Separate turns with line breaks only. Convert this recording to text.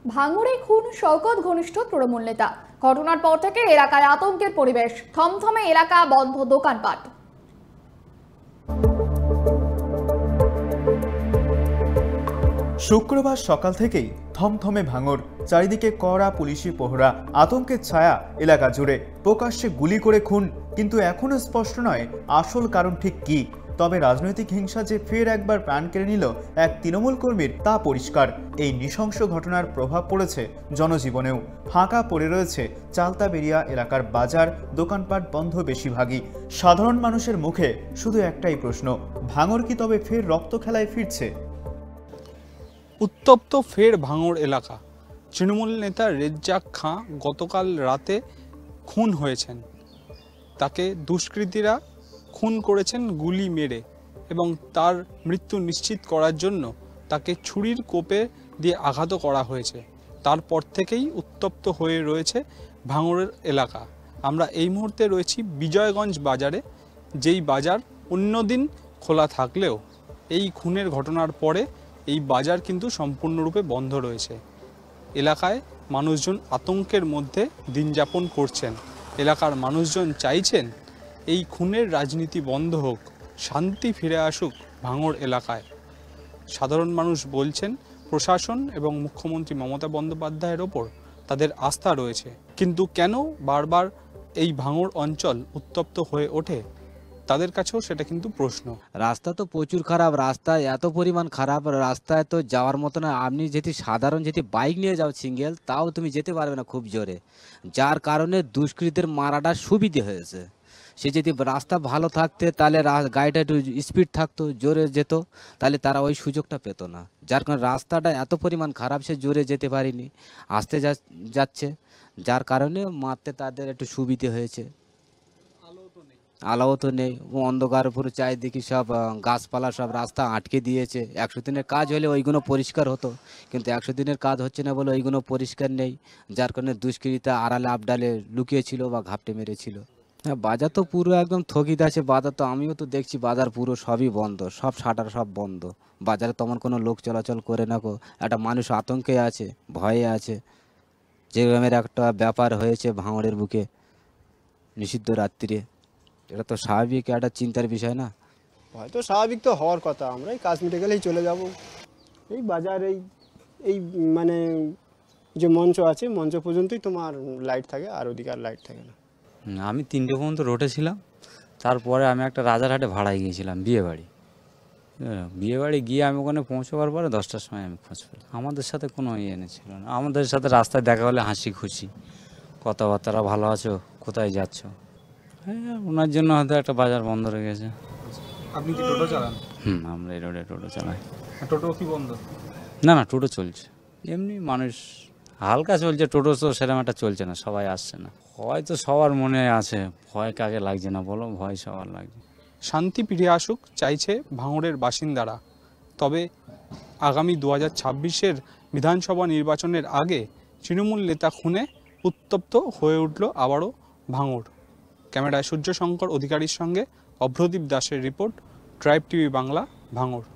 ভাঙড়ে খুন শওকত ঘনিষ্ঠ তৃণমূল নেতা। ঘটনার পর থেকে এলাকায় আতঙ্কের পরিবেশ, থমথমে এলাকা, বন্ধ দোকানপাট।
শুক্রবার সকাল থেকেই থমথমে ভাঙড়, চারিদিকে কড়া পুলিশি পহরা, আতঙ্কের ছায়া এলাকা জুড়ে। প্রকাশ্যে গুলি করে খুন, কিন্তু এখনো স্পষ্ট নয় আসল কারণ ঠিক কি। তবে রাজনৈতিক হিংসা যে ফের একবার প্রাণ কেড়ে নিল এক তৃণমূল কর্মীর তা পরিষ্কার। এই নৃশংস ঘটনার প্রভাব পড়েছে জনজীবনেও। ফাঁকা পড়ে রয়েছে চালতাবেরিয়া এলাকার বাজার, দোকানপাট বন্ধ বেশিরভাগই। সাধারণ মানুষের মুখে শুধু একটাই প্রশ্ন, ভাঙড় কি তবে ফের রক্ত খেলায় ফিরছে?
উত্তপ্ত ফের ভাঙড় এলাকা। তৃণমূল নেতা রেজ্জাক খাঁ গতকাল রাতে খুন হয়েছেন। তাকে দুষ্কৃতীরা খুন করেছেন গুলি মেরে, এবং তার মৃত্যু নিশ্চিত করার জন্য তাকে ছুরির কোপে দিয়ে আঘাত করা হয়েছে। তারপর থেকেই উত্তপ্ত হয়ে রয়েছে ভাঙড়ের এলাকা। আমরা এই মুহূর্তে রয়েছি বিজয়গঞ্জ বাজারে, যেই বাজার অন্যদিন খোলা থাকলেও এই খুনের ঘটনার পরে এই বাজার কিন্তু সম্পূর্ণরূপে বন্ধ রয়েছে। এলাকায় মানুষজন আতঙ্কের মধ্যে দিন যাপন করছেন। এলাকার মানুষজন চাইছেন এই খুনের রাজনীতি বন্ধ হোক, শান্তি ফিরে আসুক ভাঙড় এলাকায়। সাধারণ মানুষ বলছেন প্রশাসন এবং মুখ্যমন্ত্রী মমতা বন্দ্যোপাধ্যায়ের ওপর তাদের আস্থা রয়েছে, কিন্তু কেন বারবার এই ভাঙড় অঞ্চল উত্তপ্ত হয়ে ওঠে তাদের কাছেও সেটা কিন্তু প্রশ্ন।
রাস্তা তো প্রচুর খারাপ, রাস্তায় এত পরিমাণ খারাপ, রাস্তায় তো যাওয়ার মতো না। আপনি যদি সাধারণ যদি বাইক নিয়ে যাও সিঙ্গেল, তাও তুমি যেতে পারবে না খুব জোরে, যার কারণে দুষ্কৃতীদের মারাটা সুবিধে হয়েছে। সে যদি রাস্তা ভালো থাকতে তাহলে গাড়িটা একটু স্পিড থাকতো, জোরে যেত, তাহলে তারা ওই সুযোগটা পেত না। যার কারণে রাস্তাটা এত পরিমাণ খারাপ, সে জোরে যেতে পারিনি, আসতে যাচ্ছে, যার কারণে মারতে তাদের একটু সুবিধে হয়েছে। আলোও তো নেই, অন্ধকার পুরো চারিদিকে সব গাছপালা, সব রাস্তা আটকে দিয়েছে। 100 দিনের কাজ হলে ওইগুলো পরিষ্কার হতো, কিন্তু 100 দিনের কাজ হচ্ছে না বলে ওইগুলো পরিষ্কার নেই, যার কারণে দুষ্কৃতীরা আড়ালে আবডালে লুকিয়েছিল বা ঘাপটে মেরেছিল। হ্যাঁ, বাজার তো পুরো একদম স্থগিত আছে। বাজার তো আমিও তো দেখছি বাজার পুরো সবই বন্ধ, সব শাটার সব বন্ধ। বাজারে তেমন কোনো লোক চলাচল করে না গো। একটা মানুষ আতঙ্কে আছে, ভয়ে আছে। যেরকমের একটা ব্যাপার হয়েছে ভাঙড়ের বুকে নিষিদ্ধ রাত্রিরে, এটা তো স্বাভাবিক একটা চিন্তার বিষয় না?
হয়তো স্বাভাবিক তো হওয়ার কথা, আমরা এই কাজ মিটে গেলেই চলে যাব। এই বাজার এই এই মানে যে মঞ্চ আছে, মঞ্চ পর্যন্তই তোমার লাইট থাকে, আর ওদিকে আর লাইট থাকে না।
আমি 3টে পর্যন্ত রোডে ছিলাম। তারপরে আমি একটা রাজারহাটে ভাড়ায় গিয়েছিলাম বিয়েবাড়ি। বিয়েবাড়ি গিয়ে আমি ওখানে পৌঁছবার পরে 10টার সময় আমি খোঁজ পেলাম। আমাদের সাথে কোনো ছিল না, আমাদের সাথে রাস্তায় দেখা হলে হাসি খুশি কথাবার্তা, ভালো আছো, কোথায় যাচ্ছ। হ্যাঁ, ওনার জন্য হয়তো একটা বাজার বন্ধ রয়ে গেছে।
আপনি কি টোটো চালান?
আমরা এই রোডে টোটো চালাই।
টোটো কি বন্ধ?
না, টোটো চলছে, এমনি মানুষ হালকা চলছে। টোটো তো সেরকম একটা চলছে না, সবাই আসছে না। ভয় তো সবার মনে আছে, ভয় কাকে লাগছে না বলো? ভয় সবার লাগছে।
শান্তি ফিরে আসুক চাইছে ভাঙড়ের বাসিন্দারা। তবে আগামী 2026-এর বিধানসভা নির্বাচনের আগে তৃণমূল নেতা খুনে উত্তপ্ত হয়ে উঠল আবারও ভাঙড়। ক্যামেরায় সূর্যশঙ্কর অধিকারীর সঙ্গে অভ্রদীপ দাসের রিপোর্ট, ট্রাইব টিভি বাংলা, ভাঙড়।